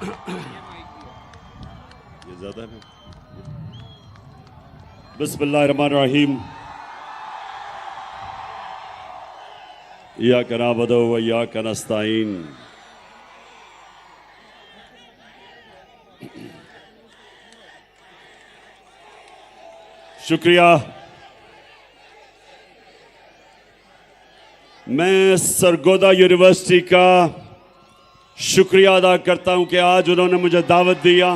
ये ज्यादा है। बिस्मिल्लाहिर्रहमानिर्रहीम। इय्याका नअबुदु व इय्याका नस्तईन। शुक्रिया। मैं सरगोदा यूनिवर्सिटी का शुक्रिया अदा करता हूं कि आज उन्होंने मुझे दावत दिया।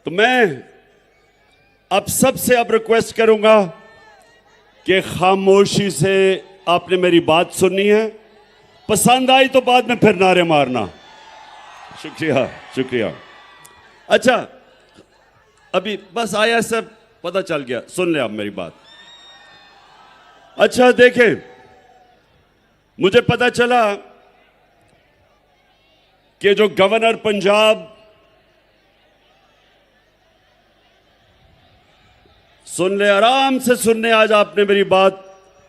तो मैं अब सबसे रिक्वेस्ट करूंगा कि खामोशी से आपने मेरी बात सुननी है, पसंद आई तो बाद में फिर नारे मारना। शुक्रिया शुक्रिया। अच्छा, अभी बस आया, सब पता चल गया, सुन ले आप मेरी बात। अच्छा देखें, मुझे पता चला कि जो गवर्नर पंजाब, सुन ले, आराम से सुनने, आज आपने मेरी बात,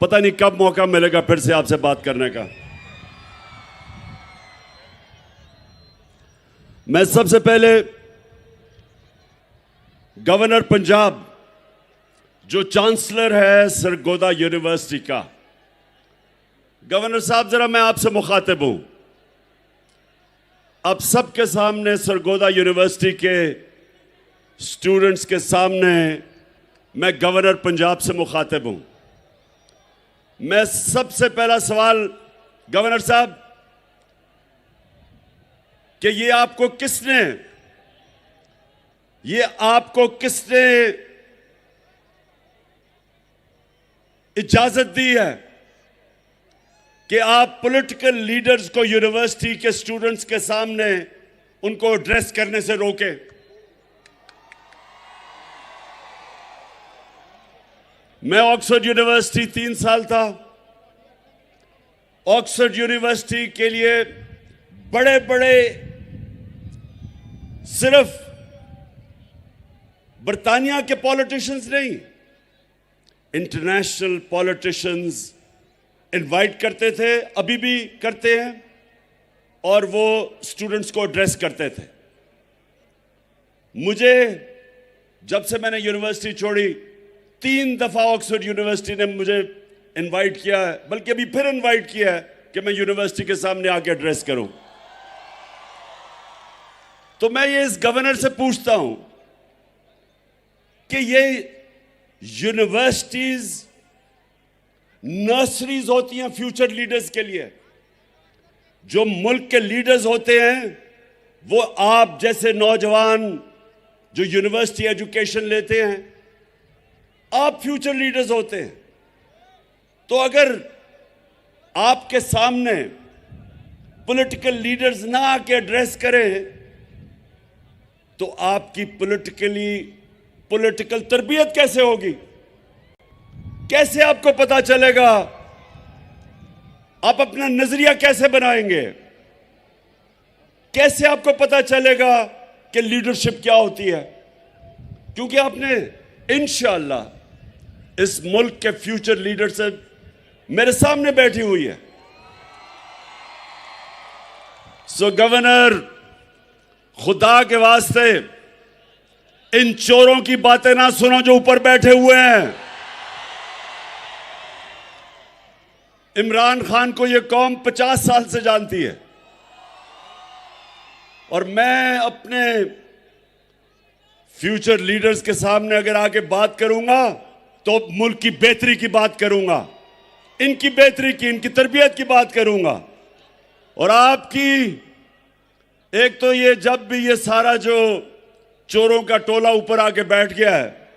पता नहीं कब मौका मिलेगा फिर से आपसे बात करने का। मैं सबसे पहले गवर्नर पंजाब, जो चांसलर है सरगोदा यूनिवर्सिटी का, गवर्नर साहब जरा मैं आपसे मुखातिब हूं। अब सबके सामने, सरगोदा यूनिवर्सिटी के स्टूडेंट्स के सामने, मैं गवर्नर पंजाब से मुखातिब हूं। मैं सबसे पहला सवाल, गवर्नर साहब, कि ये आपको किसने इजाजत दी है कि आप पॉलिटिकल लीडर्स को यूनिवर्सिटी के स्टूडेंट्स के सामने उनको एड्रेस करने से रोके? मैं ऑक्सफोर्ड यूनिवर्सिटी 3 साल था। ऑक्सफोर्ड यूनिवर्सिटी के लिए बड़े बड़े, सिर्फ बर्तानिया के पॉलिटिशियंस नहीं, इंटरनेशनल पॉलिटिशियंस इनवाइट करते थे, अभी भी करते हैं, और वो स्टूडेंट्स को एड्रेस करते थे। मुझे, जब से मैंने यूनिवर्सिटी छोड़ी, 3 दफा ऑक्सफोर्ड यूनिवर्सिटी ने मुझे इनवाइट किया है, बल्कि अभी फिर इनवाइट किया है कि मैं यूनिवर्सिटी के सामने आके एड्रेस करूं। तो मैं ये इस गवर्नर से पूछता हूं कि ये यूनिवर्सिटीज नर्सरीज होती हैं फ्यूचर लीडर्स के लिए। जो मुल्क के लीडर्स होते हैं वो आप जैसे नौजवान जो यूनिवर्सिटी एजुकेशन लेते हैं, आप फ्यूचर लीडर्स होते हैं। तो अगर आपके सामने पॉलिटिकल लीडर्स ना आके एड्रेस करें तो आपकी पॉलिटिकल तरबियत कैसे होगी? कैसे आपको पता चलेगा? आप अपना नजरिया कैसे बनाएंगे? कैसे आपको पता चलेगा कि लीडरशिप क्या होती है? क्योंकि आपने इंशाअल्लाह इस मुल्क के फ्यूचर लीडरशिप मेरे सामने बैठी हुई है। सो गवर्नर, खुदा के वास्ते इन चोरों की बातें ना सुनो जो ऊपर बैठे हुए हैं। इमरान खान को यह कौम 50 साल से जानती है, और मैं अपने फ्यूचर लीडर्स के सामने अगर आके बात करूंगा तो मुल्क की बेहतरी की बात करूंगा, इनकी बेहतरी की, इनकी तरबियत की बात करूंगा। और आपकी, एक तो ये, जब भी ये सारा जो चोरों का टोला ऊपर आके बैठ गया है,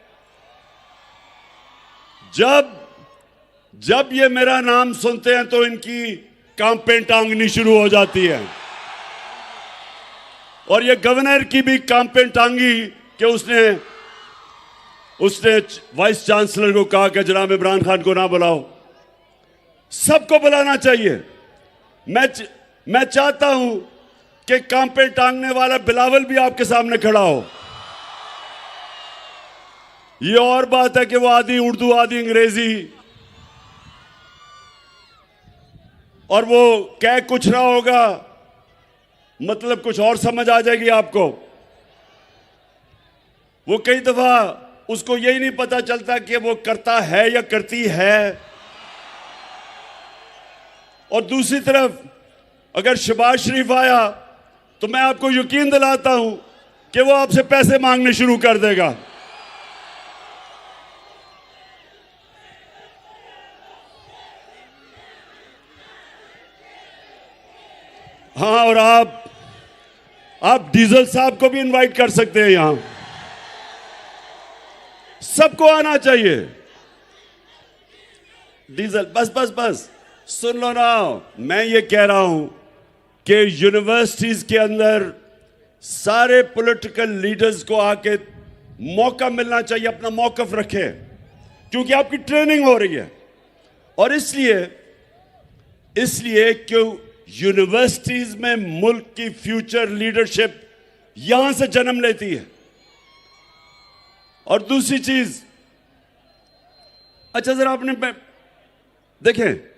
जब ये मेरा नाम सुनते हैं तो इनकी कांपें टांगनी शुरू हो जाती है। और ये गवर्नर की भी कांपें टांगी कि उसने वाइस चांसलर को कहा कि जनाब इमरान खान को ना बुलाओ। सबको बुलाना चाहिए। मैं चाहता हूं कि कांपें टांगने वाला बिलावल भी आपके सामने खड़ा हो। ये और बात है कि वो आधी उर्दू आधी अंग्रेजी, और वो कह कुछ रहा होगा, मतलब कुछ और समझ आ जाएगी आपको। वो कई दफा उसको यही नहीं पता चलता कि वो करता है या करती है। और दूसरी तरफ अगर शहबाज शरीफ आया तो मैं आपको यकीन दिलाता हूं कि वो आपसे पैसे मांगने शुरू कर देगा। हाँ, और आप डीजल साहब को भी इनवाइट कर सकते हैं। यहां सबको आना चाहिए। डीजल बस सुन लो ना, मैं ये कह रहा हूं कि यूनिवर्सिटीज के अंदर सारे पॉलिटिकल लीडर्स को आके मौका मिलना चाहिए, अपना मौकफ रखें, क्योंकि आपकी ट्रेनिंग हो रही है। और इसलिए क्यों यूनिवर्सिटीज में मुल्क की फ्यूचर लीडरशिप यहां से जन्म लेती है। और दूसरी चीज, अच्छा जरा आपने देखें,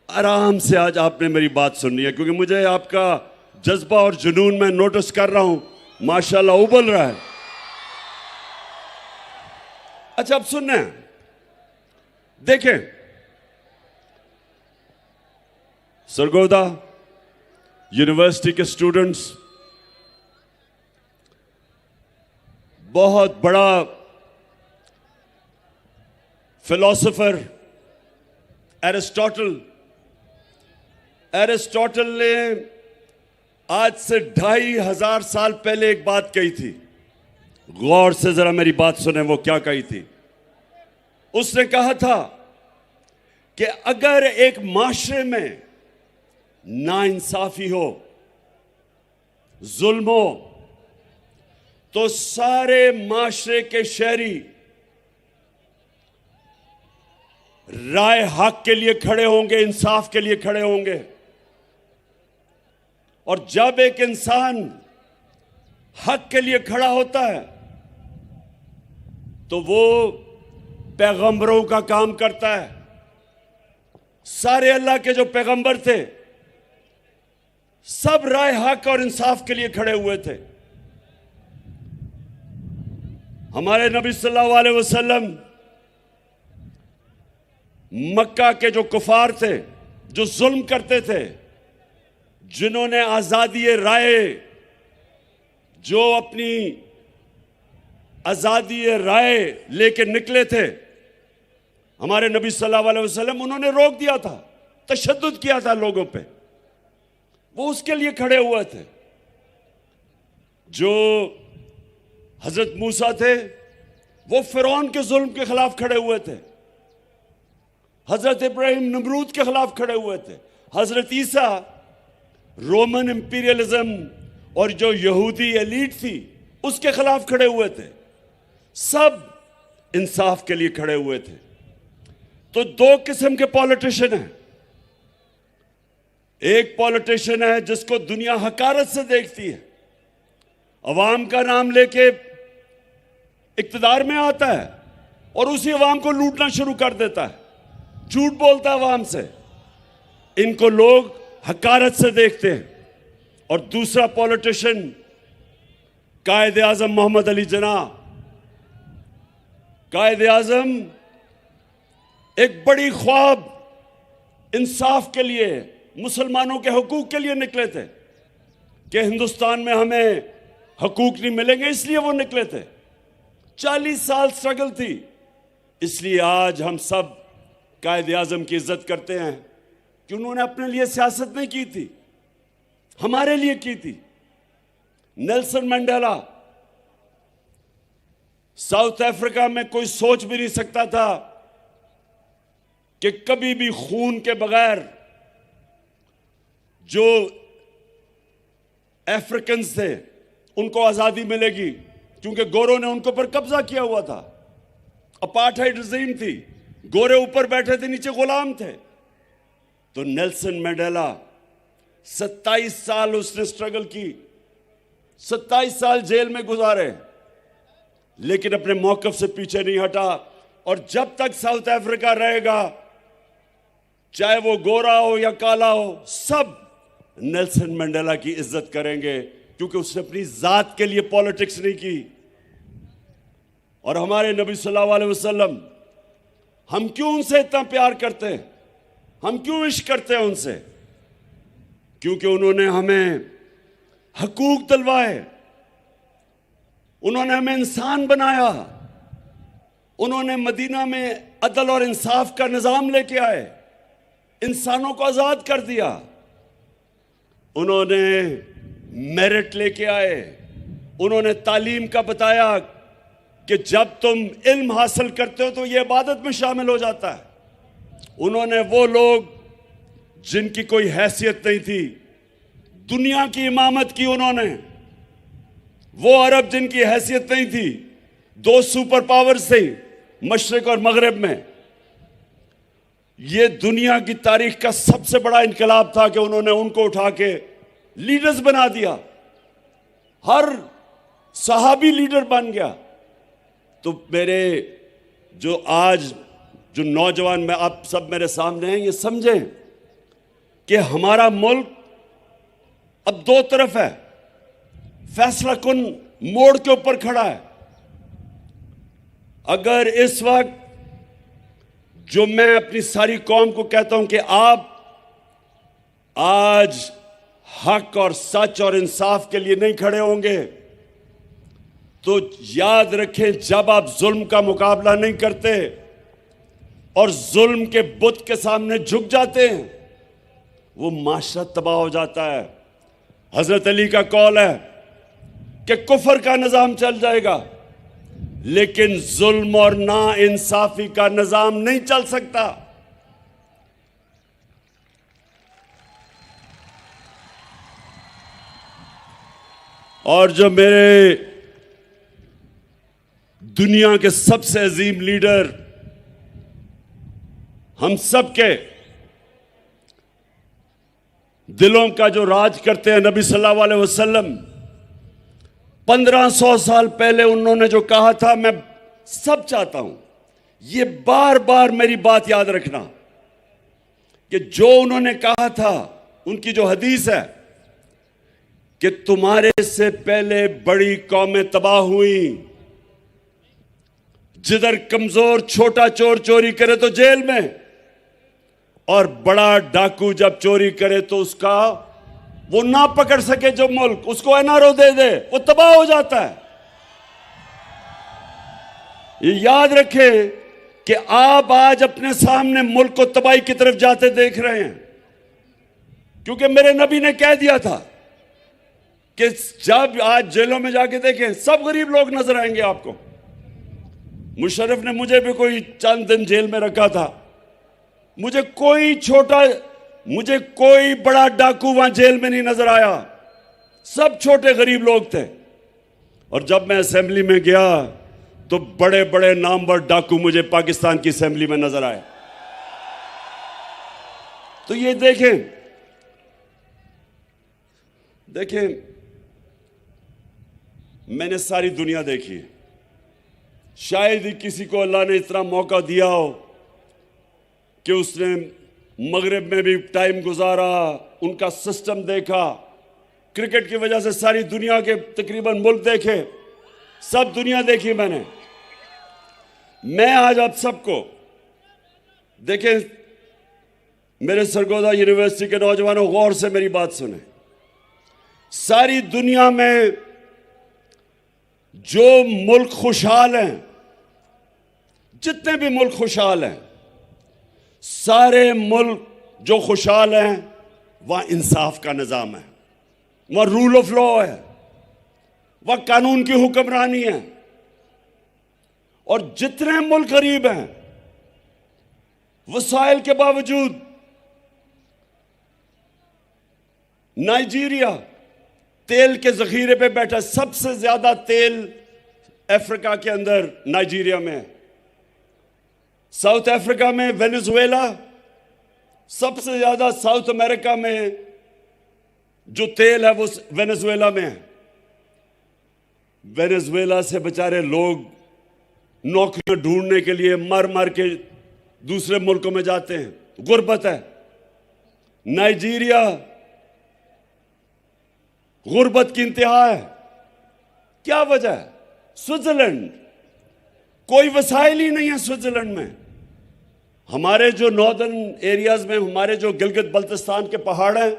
आराम से आज आपने मेरी बात सुननी है, क्योंकि मुझे आपका जज्बा और जुनून मैं नोटिस कर रहा हूं, माशाल्लाह उबल रहा है। अच्छा अब सुनना है, देखें सरगोदा यूनिवर्सिटी के स्टूडेंट्स, बहुत बड़ा फिलोसोफर एरिस्टोटल ने आज से 2500 साल पहले एक बात कही थी। गौर से जरा मेरी बात सुने, वो क्या कही थी। उसने कहा था कि अगर एक माशरे में नाइंसाफी हो, जुल्म हो, तो सारे माशरे के शहरी राय हक के लिए खड़े होंगे, इंसाफ के लिए खड़े होंगे। और जब एक इंसान हक के लिए खड़ा होता है तो वो पैगंबरों का काम करता है। सारे अल्लाह के जो पैगंबर थे सब राय हक और इंसाफ के लिए खड़े हुए थे। हमारे नबी सल्लल्लाहु अलैहि वसल्लम मक्का के जो कुफार थे, जो जुल्म करते थे, जिन्होंने आजादी राय, जो अपनी आजादी राय लेके निकले थे, हमारे नबी सल्लल्लाहु अलैहि वसल्लम उन्होंने रोक दिया था, तशद्दुद किया था लोगों पे। वो उसके लिए खड़े हुए थे। जो हजरत मूसा थे वो फिरौन के जुल्म के खिलाफ खड़े हुए थे। हजरत इब्राहिम नमरूद के खिलाफ खड़े हुए थे। हजरत ईसा रोमन इंपीरियलिज्म और जो यहूदी एलीट थी उसके खिलाफ खड़े हुए थे। सब इंसाफ के लिए खड़े हुए थे। तो दो किस्म के पॉलिटिशियन हैं। एक पॉलिटिशियन है जिसको दुनिया हकारत से देखती है, अवाम का नाम लेके इक्तदार में आता है और उसी अवाम को लूटना शुरू कर देता है, झूठ बोलता है अवाम से। इनको लोग हकारत से देखते हैं। और दूसरा पॉलिटिशियन कायद आजम मोहम्मद अली जिन्ना। कायद आजम एक बड़ी ख्वाब इंसाफ के लिए, मुसलमानों के हकूक के लिए निकले थे कि हिंदुस्तान में हमें हकूक नहीं मिलेंगे, इसलिए वो निकले थे। 40 साल स्ट्रगल थी। इसलिए आज हम सब कायद आजम की इज्जत करते हैं कि उन्होंने अपने लिए सियासत नहीं की थी, हमारे लिए की थी। नेल्सन मंडेला, साउथ अफ्रीका में कोई सोच भी नहीं सकता था कि कभी भी खून के बगैर जो अफ्रीकन थे उनको आजादी मिलेगी, क्योंकि गोरों ने उनके ऊपर कब्जा किया हुआ था। अपार्थाइड रिजीम थी, गोरे ऊपर बैठे थे, नीचे गुलाम थे। तो नेल्सन मंडेला 27 साल उसने स्ट्रगल की, 27 साल जेल में गुजारे, लेकिन अपने मौकफ से पीछे नहीं हटा। और जब तक साउथ अफ्रीका रहेगा चाहे वो गोरा हो या काला हो, सब नेल्सन मंडेला की इज्जत करेंगे, क्योंकि उसने अपनी जात के लिए पॉलिटिक्स नहीं की। और हमारे नबी सल्लल्लाहु अलैहि वसल्लम, हम क्यों उनसे इतना प्यार करते हैं, हम क्यों इश्क करते हैं उनसे? क्योंकि उन्होंने हमें हकूक दिलवाए, उन्होंने हमें इंसान बनाया, उन्होंने मदीना में अदल और इंसाफ का निजाम लेके आए, इंसानों को आजाद कर दिया, उन्होंने मेरिट लेके आए, उन्होंने तालीम का बताया कि जब तुम इल्म हासिल करते हो तो ये इबादत में शामिल हो जाता है। उन्होंने वो लोग जिनकी कोई हैसियत नहीं थी, दुनिया की इमामत की उन्होंने। वो अरब जिनकी हैसियत नहीं थी, दो सुपर पावर्स थे मशरिक और मगरिब में। ये दुनिया की तारीख का सबसे बड़ा इनकलाब था कि उन्होंने उनको उठा के लीडर्स बना दिया, हर सहाबी लीडर बन गया। तो मेरे जो आज जो नौजवान में आप सब मेरे सामने हैं, ये समझें कि हमारा मुल्क अब दो तरफ है, फैसला कुन मोड़ के ऊपर खड़ा है। अगर इस वक्त जो मैं अपनी सारी कौम को कहता हूं कि आप आज हक और सच और इंसाफ के लिए नहीं खड़े होंगे, तो याद रखें, जब आप जुल्म का मुकाबला नहीं करते और जुल्म के बुत के सामने झुक जाते हैं, वो माशरा तबाह हो जाता है। हजरत अली का कौल है कि कुफर का निजाम चल जाएगा, लेकिन जुल्म और ना इंसाफी का निजाम नहीं चल सकता। और जो मेरे दुनिया के सबसे अजीम लीडर, हम सब के दिलों का जो राज करते हैं, नबी सल्लल्लाहु अलैहि वसल्लम, 1500 साल पहले उन्होंने जो कहा था, मैं सब चाहता हूं ये बार बार मेरी बात याद रखना कि जो उन्होंने कहा था, उनकी जो हदीस है कि तुम्हारे से पहले बड़ी कौमें तबाह हुई, जिधर कमजोर छोटा चोर चोरी करे तो जेल में, और बड़ा डाकू जब चोरी करे तो उसका वो ना पकड़ सके जो मुल्क, उसको एनआरओ दे दे, वो तबाह हो जाता है। ये याद रखें कि आप आज अपने सामने मुल्क को तबाही की तरफ जाते देख रहे हैं, क्योंकि मेरे नबी ने कह दिया था कि जब आज जेलों में जाके देखें, सब गरीब लोग नजर आएंगे आपको। मुशर्रफ ने मुझे भी कोई चंद दिन जेल में रखा था, मुझे कोई बड़ा डाकू वहां जेल में नहीं नजर आया, सब छोटे गरीब लोग थे। और जब मैं असेंबली में गया तो बड़े बड़े नामवर डाकू मुझे पाकिस्तान की असेंबली में नजर आए। तो ये देखें, मैंने सारी दुनिया देखी है, शायद ही किसी को अल्लाह ने इतना मौका दिया हो कि उसने मगरिब में भी टाइम गुजारा, उनका सिस्टम देखा। क्रिकेट की वजह से सारी दुनिया के तकरीबन मुल्क देखे, सब दुनिया देखी मैंने। मैं आज आप सबको देखें, मेरे सरगोदा यूनिवर्सिटी के नौजवानों, गौर से मेरी बात सुने। सारी दुनिया में जो मुल्क खुशहाल हैं, जितने भी मुल्क खुशहाल हैं, सारे मुल्क जो खुशहाल हैं, वहां इंसाफ का निजाम है, वहां रूल ऑफ लॉ है, वहां कानून की हुक्मरानी है। और जितने मुल्क गरीब हैं, वसाइल के बावजूद, नाइजीरिया तेल के जखीरे पे बैठा, सबसे ज्यादा तेल अफ्रीका के अंदर नाइजीरिया में है। साउथ अफ्रीका में वेनेजुएला, सबसे ज्यादा साउथ अमेरिका में जो तेल है वो वेनेजुएला में है। वेनेजुएला से बेचारे लोग नौकरियां ढूंढने के लिए मर मर के दूसरे मुल्कों में जाते हैं, गुर्बत है। नाइजीरिया गुर्बत की इंतहा है। क्या वजह है? स्विट्जरलैंड, कोई वसाइल ही नहीं है स्विट्जरलैंड में। हमारे जो नॉर्दर्न एरियाज में, हमारे जो गिलगित बल्तिस्तान के पहाड़ हैं,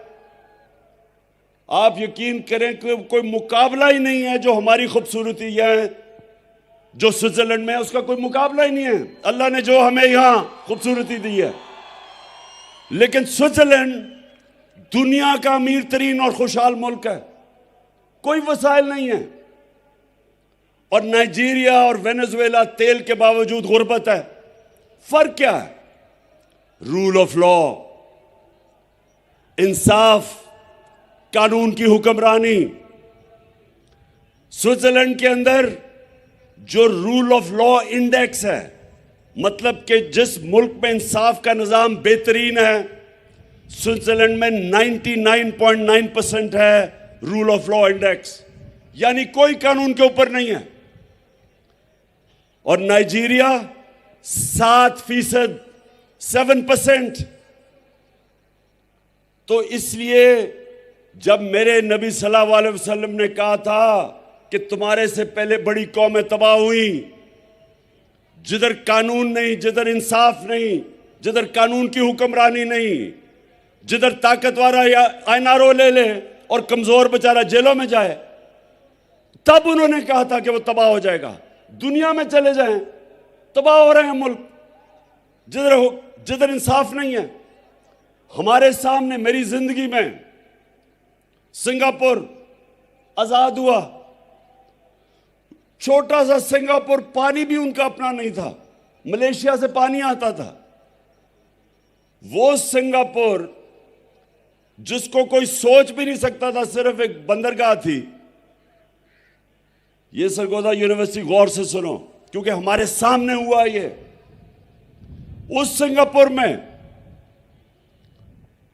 आप यकीन करें कि कोई मुकाबला ही नहीं है। जो हमारी खूबसूरती है, जो स्विट्जरलैंड में है, उसका कोई मुकाबला ही नहीं है। अल्लाह ने जो हमें यहां खूबसूरती दी है, लेकिन स्विट्जरलैंड दुनिया का अमीर तरीन और खुशहाल मुल्क है, कोई वसाइल नहीं है। और नाइजीरिया और वेनेजुएला तेल के बावजूद गुर्बत है। फर्क क्या है? रूल ऑफ लॉ, इंसाफ, कानून की हुक्मरानी। स्विट्जरलैंड के अंदर जो रूल ऑफ लॉ इंडेक्स है, मतलब कि जिस मुल्क में इंसाफ का निजाम बेहतरीन है, स्विट्जरलैंड में 99.9% है रूल ऑफ लॉ इंडेक्स, यानी कोई कानून के ऊपर नहीं है। और नाइजीरिया 7%, 7%। तो इसलिए जब मेरे नबी सल्लल्लाहु अलैहि वसल्लम ने कहा था कि तुम्हारे से पहले बड़ी कौमें तबाह हुई, जिधर कानून नहीं, जिधर इंसाफ नहीं, जिधर कानून की हुक्मरानी नहीं, जिधर ताकतवर आईनारो ले ले और कमजोर बेचारा जेलों में जाए, तब उन्होंने कहा था कि वो तबाह हो जाएगा। दुनिया में चले जाएं, तबाह हो रहे हैं मुल्क, जिधर इंसाफ नहीं है। हमारे सामने, मेरी जिंदगी में सिंगापुर आजाद हुआ, छोटा सा सिंगापुर, पानी भी उनका अपना नहीं था, मलेशिया से पानी आता था। वो सिंगापुर जिसको कोई सोच भी नहीं सकता था, सिर्फ एक बंदरगाह थी। ये सरगोदा यूनिवर्सिटी गौर से सुनो, क्योंकि हमारे सामने हुआ ये। उस सिंगापुर में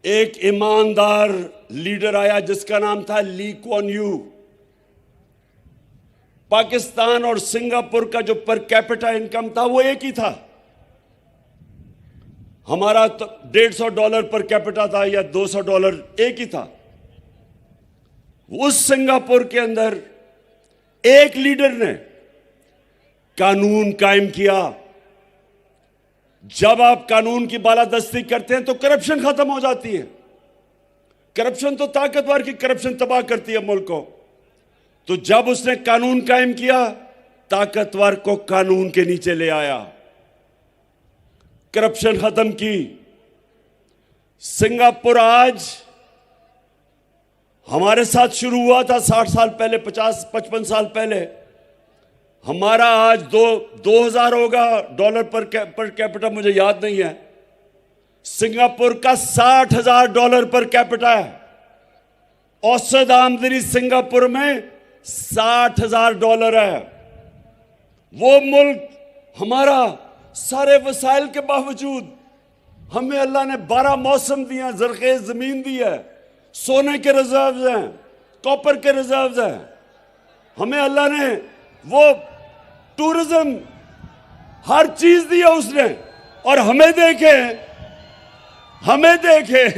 एक ईमानदार लीडर आया जिसका नाम था ली कुआन यू। पाकिस्तान और सिंगापुर का जो पर कैपिटा इनकम था वो एक ही था। हमारा तो $150 पर कैपिटा था या $200, एक ही था। उस सिंगापुर के अंदर एक लीडर ने कानून कायम किया। जब आप कानून की बालादस्ती करते हैं तो करप्शन खत्म हो जाती है। करप्शन तो ताकतवर की करप्शन तबाह करती है मुल्क को। तो जब उसने कानून कायम किया, ताकतवर को कानून के नीचे ले आया, करप्शन खत्म की। सिंगापुर आज हमारे साथ शुरू हुआ था 60 साल पहले, 50-55 साल पहले। हमारा आज $2000 होगा डॉलर पर कैपिटा, मुझे याद नहीं है। सिंगापुर का $60,000 पर कैपिटा है। औसत आमदनी सिंगापुर में $60,000 है। वो मुल्क हमारा सारे वसाइल के बावजूद, हमें अल्लाह ने 12 मौसम दिए, जरखेज जमीन दी है, सोने के रिजर्व्स हैं, कॉपर के रिजर्व्स हैं। हमें अल्लाह ने वो टूरिज्म, हर चीज दी है उसने। और हमें देखे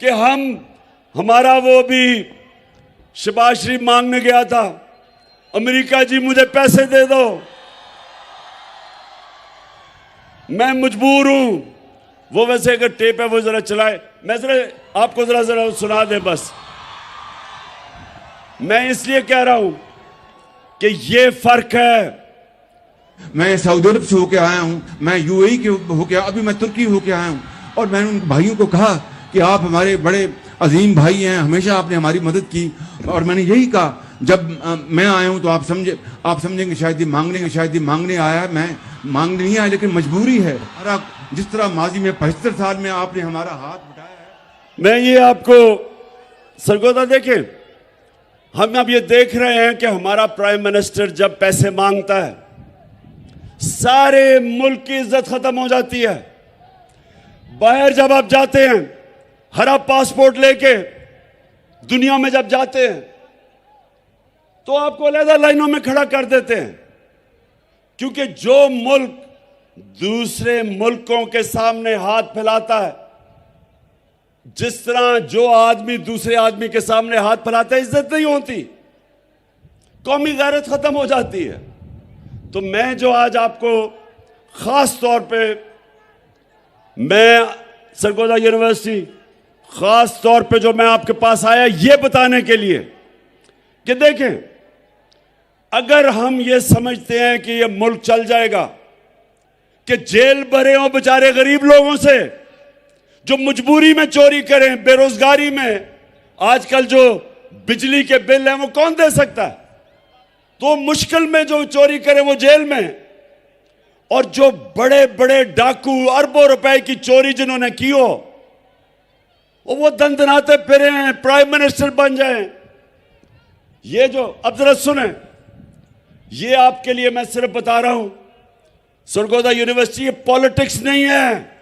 कि हमारा वो भी शहबाज शरीफ मांगने गया था, अमेरिका जी मुझे पैसे दे दो, मैं मजबूर हूं। वो वैसे अगर टेप है वो जरा चलाए, मैं जरा आपको जरा सुना दे बस। मैं इसलिए कह रहा हूं कि ये फर्क है। मैं सऊदी अरब से होके आया हूं, मैं यूएई के होके, अभी मैं तुर्की होके आया हूं। और मैंने उन भाइयों को कहा कि आप हमारे बड़े अजीम भाई हैं, हमेशा आपने हमारी मदद की। और मैंने यही कहा, जब मैं आया हूं तो आप समझेंगे शायद ये मांगने आया। मैं मांगने नहीं आया, लेकिन मजबूरी है। जिस तरह माजी में 75 साल में आपने हमारा हाथ उठाया है। मैं ये आपको सरगोदा देखें, हम अब ये देख रहे हैं कि हमारा प्राइम मिनिस्टर जब पैसे मांगता है, सारे मुल्क की इज्जत खत्म हो जाती है। बाहर जब आप जाते हैं, हरा पासपोर्ट लेके दुनिया में जब जाते हैं, तो आपको अलग लाइनों में खड़ा कर देते हैं। क्योंकि जो मुल्क दूसरे मुल्कों के सामने हाथ फैलाता है, जिस तरह जो आदमी दूसरे आदमी के सामने हाथ फैलाता है, इज्जत नहीं होती, कौमी गैरत खत्म हो जाती है। तो मैं जो आज आपको खास तौर पे, मैं सरगोदा यूनिवर्सिटी खास तौर पे जो मैं आपके पास आया ये बताने के लिए कि देखें, अगर हम ये समझते हैं कि ये मुल्क चल जाएगा, कि जेल भरे हों बेचारे गरीब लोगों से जो मजबूरी में चोरी करें, बेरोजगारी में, आजकल जो बिजली के बिल हैं वो कौन दे सकता है, तो मुश्किल में जो चोरी करें वो जेल में, और जो बड़े बड़े डाकू अरबों रुपए की चोरी जिन्होंने की हो वो दंदनाते फिरे हैं, प्राइम मिनिस्टर बन जाएं। ये जो, अब जरा सुने, ये आपके लिए मैं सिर्फ बता रहा हूं, सरगोदा यूनिवर्सिटी ये पॉलिटिक्स नहीं है,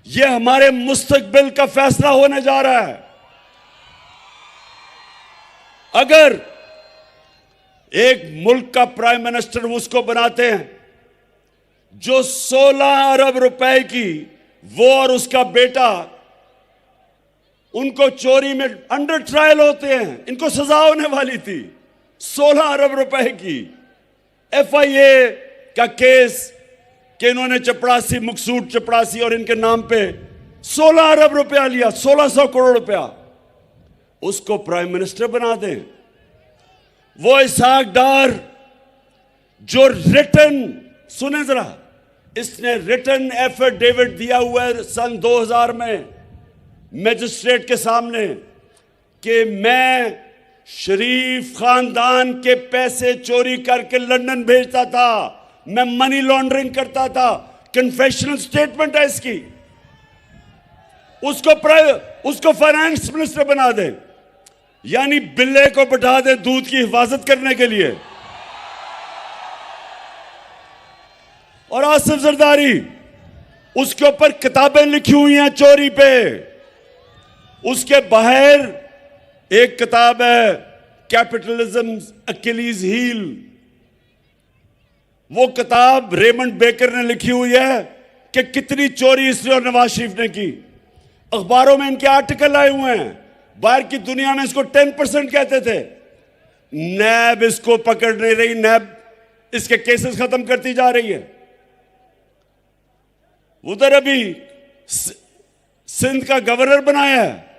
ये हमारे मुस्तकबिल का फैसला होने जा रहा है। अगर एक मुल्क का प्राइम मिनिस्टर उसको बनाते हैं जो 16 अरब रुपए की, वो और उसका बेटा, उनको चोरी में अंडर ट्रायल होते हैं, इनको सजा होने वाली थी, 16 अरब रुपए की FIA का केस कि इन्होंने चपरासी, मकसूद चपरासी और इनके नाम पे 16 अरब रुपया लिया, 1600 करोड़ रुपया, उसको प्राइम मिनिस्टर बना दें। वो इसहाक डार जो रिटन, सुने जरा, इसने रिटन एफिडेविट दिया हुआ है सन 2000 में मैजिस्ट्रेट के सामने कि मैं शरीफ खानदान के पैसे चोरी करके लंदन भेजता था, मैं मनी लॉन्ड्रिंग करता था, कन्फेशनल स्टेटमेंट है इसकी। उसको फाइनेंस मिनिस्टर बना दे, यानी बिल्ले को बैठा दे दूध की हिफाजत करने के लिए। और आसिफ जरदारी, उसके ऊपर किताबें लिखी हुई हैं चोरी पे। उसके बाहर एक किताब है कैपिटलिज्म अकिलीज हील, वो किताब रेमंड बेकर ने लिखी हुई है कि कितनी चोरी इसने और नवाज शरीफ ने की। अखबारों में इनके आर्टिकल आए हुए हैं, बाहर की दुनिया में इसको 10% कहते थे। नैब इसको पकड़ नहीं रही, नैब इसके केसेस खत्म करती जा रही है। उधर अभी सिंध का गवर्नर बनाया है,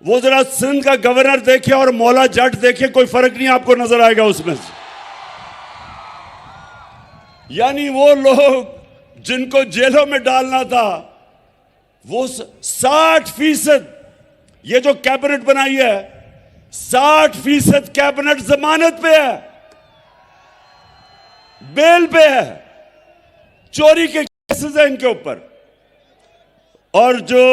वो जरा सिंध का गवर्नर देखे और मौला जट देखे, कोई फर्क नहीं आपको नजर आएगा उसमें से। यानी वो लोग जिनको जेलों में डालना था, वो 60%, ये जो कैबिनेट बनाई है 60% कैबिनेट जमानत पे है, बेल पे है, चोरी के केसेस है इनके ऊपर। और जो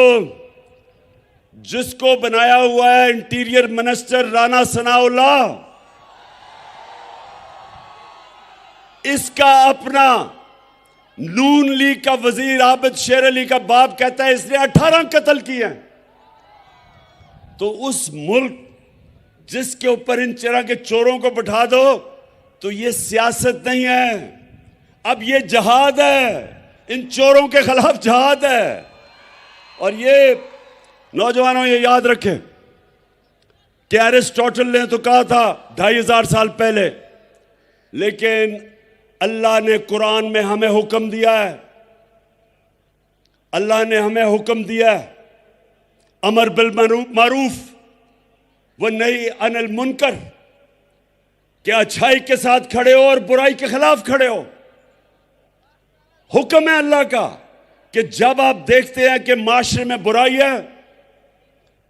जिसको बनाया हुआ है इंटीरियर मिनिस्टर राना सनाउल्लाह, इसका अपना नून लीग का वजीर आबिद शेर अली का बाप कहता है इसने 18 कत्ल किए हैं। तो उस मुल्क जिसके ऊपर इन तरह के चोरों को बैठा दो, तो ये सियासत नहीं है, अब ये जहाद है, इन चोरों के खिलाफ जहाद है। और ये नौजवानों ये याद रखें कि एरिस्टोटल ने तो कहा था 2500 साल पहले, लेकिन अल्लाह ने कुरान में हमें हुक्म दिया है, अल्लाह ने हमें हुक्म दिया है अमर बिल मारूफ व नही अनिल मुनकर, कि अच्छाई के साथ खड़े हो और बुराई के खिलाफ खड़े हो। हुक्म है अल्लाह का कि जब आप देखते हैं कि माशरे में बुराई है,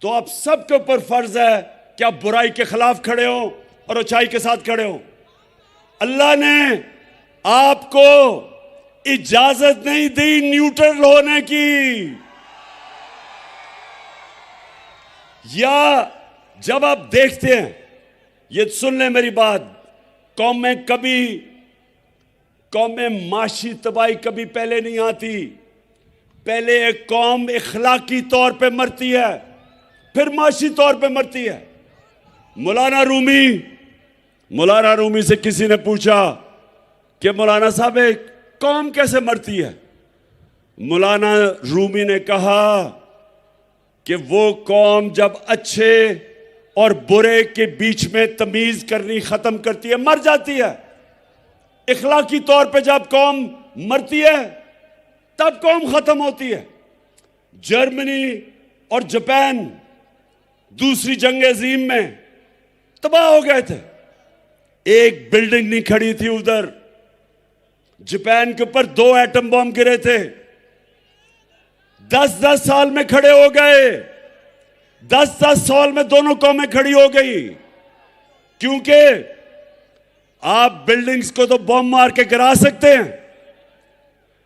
तो आप सबके ऊपर फर्ज है कि आप बुराई के खिलाफ खड़े हो और अच्छाई के साथ खड़े हो। अल्लाह ने आपको इजाजत नहीं दी न्यूट्रल होने की, या जब आप देखते हैं, ये सुन लें मेरी बात, कौमें माशी तबाही कभी पहले नहीं आती। पहले एक कौम इखलाकी तौर पे मरती है, फिर माशी तौर पे मरती है। मौलाना रूमी से किसी ने पूछा कि मौलाना साहब एक कौम कैसे मरती है। मौलाना रूमी ने कहा कि वो कौम जब अच्छे और बुरे के बीच में तमीज करनी खत्म करती है, मर जाती है। इखलाकी तौर पे जब कौम मरती है तब कौम खत्म होती है। जर्मनी और जापान दूसरी जंग अजीम में तबाह हो गए थे। एक बिल्डिंग नहीं खड़ी थी उधर। जापान के ऊपर 2 एटम बम गिरे थे, 10-10 साल में खड़े हो गए। 10-10 साल में दोनों कौमें खड़ी हो गई, क्योंकि आप बिल्डिंग्स को तो बम मार के गिरा सकते हैं,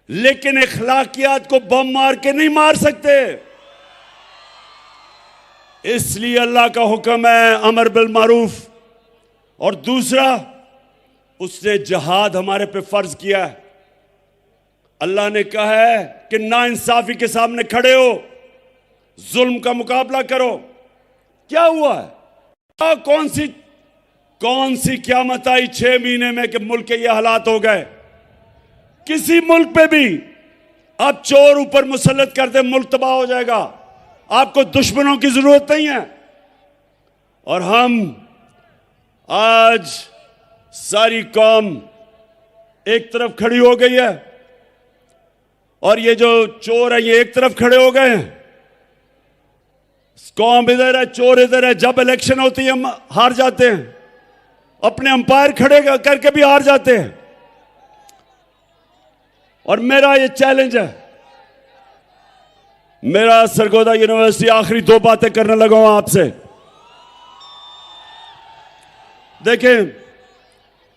लेकिन इखलाकियात को बम मार के नहीं मार सकते। इसलिए अल्लाह का हुक्म है अमर बिल मारूफ, और दूसरा उसने जिहाद हमारे पे फर्ज किया है। अल्लाह ने कहा है कि नाइंसाफी के सामने खड़े हो, जुल्म का मुकाबला करो। क्या हुआ है? कौन सी क़यामत आई 6 महीने में कि मुल्क के ये हालात हो गए। किसी मुल्क पे भी आप चोर ऊपर मुसल्लत कर दे, मुल्क तबाह हो जाएगा। आपको दुश्मनों की जरूरत नहीं है। और हम आज सारी कौम एक तरफ खड़ी हो गई है, और ये जो चोर है ये एक तरफ खड़े हो गए हैं। कौम इधर है, चोर इधर है। जब इलेक्शन होती है हम हार जाते हैं, अपने अंपायर खड़े करके भी हार जाते हैं। और मेरा ये चैलेंज है, मेरा सरगोदा यूनिवर्सिटी आखिरी 2 बातें करने लगा हूं आपसे। देखें,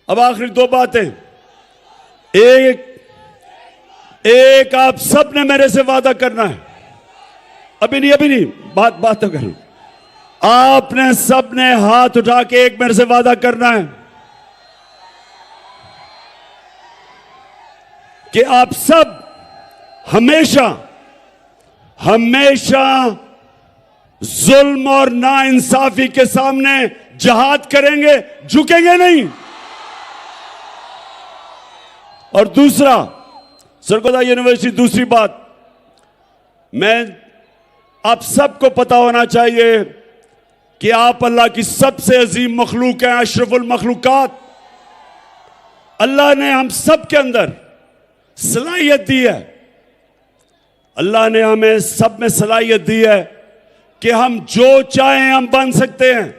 अब आखिरी 2 बातें। एक आप सब ने मेरे से वादा करना है। अभी नहीं, बात तो करूं। आपने सब ने हाथ उठा के एक मेरे से वादा करना है कि आप सब हमेशा जुल्म और नाइंसाफी के सामने जिहाद करेंगे, झुकेंगे नहीं। और दूसरा, सरगोदा यूनिवर्सिटी, दूसरी बात, मैं आप सबको पता होना चाहिए कि आप अल्लाह की सबसे अजीम मखलूक हैं, अशरफुल मखलूकात। अल्लाह ने हम सब के अंदर सलाहियत दी है। अल्लाह ने हमें सब में सलाहियत दी है कि हम जो चाहें हम बन सकते हैं।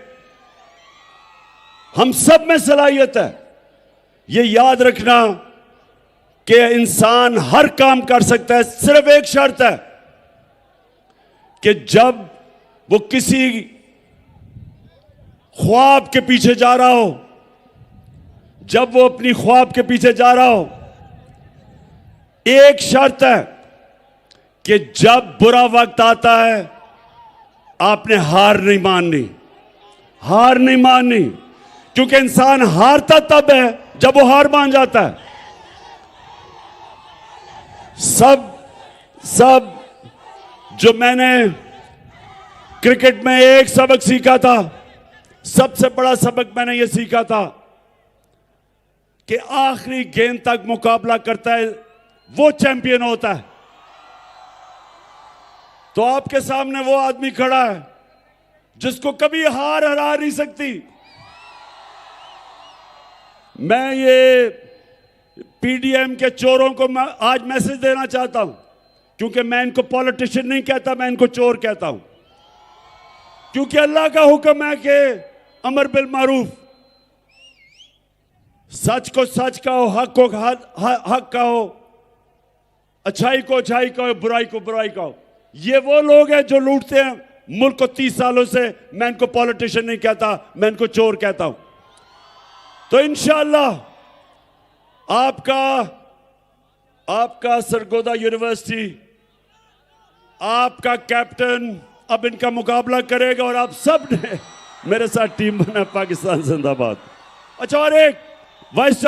हम सब में सलाहियत है। ये याद रखना कि इंसान हर काम कर सकता है, सिर्फ एक शर्त है कि जब वो किसी ख्वाब के पीछे जा रहा हो, जब वो अपनी ख्वाब के पीछे जा रहा हो, एक शर्त है कि जब बुरा वक्त आता है आपने हार नहीं माननी, क्योंकि इंसान हारता तब है जब वो हार मान जाता है। सब जो मैंने क्रिकेट में एक सबक सीखा था, सबसे बड़ा सबक मैंने ये सीखा था कि आखिरी गेंद तक मुकाबला करता है वो चैंपियन होता है। तो आपके सामने वो आदमी खड़ा है जिसको कभी हार हरा नहीं सकती। मैं ये पीडीएम के चोरों को आज मैसेज देना चाहता हूं, क्योंकि मैं इनको पॉलिटिशियन नहीं कहता, मैं इनको चोर कहता हूं। क्योंकि अल्लाह का हुक्म है कि अमर बिल मारूफ, सच को सच कहो, हक को हक कहो, अच्छाई को अच्छाई कहो, बुराई को बुराई कहो। ये वो लोग हैं जो लूटते हैं मुल्क को 30 सालों से। मैं इनको पॉलिटिशियन नहीं कहता, मैं इनको चोर कहता हूं। तो इंशाअल्लाह आपका सरगोदा यूनिवर्सिटी, आपका कैप्टन अब इनका मुकाबला करेगा, और आप सब ने मेरे साथ टीम बना। पाकिस्तान जिंदाबाद। अच्छा, और एक वाइस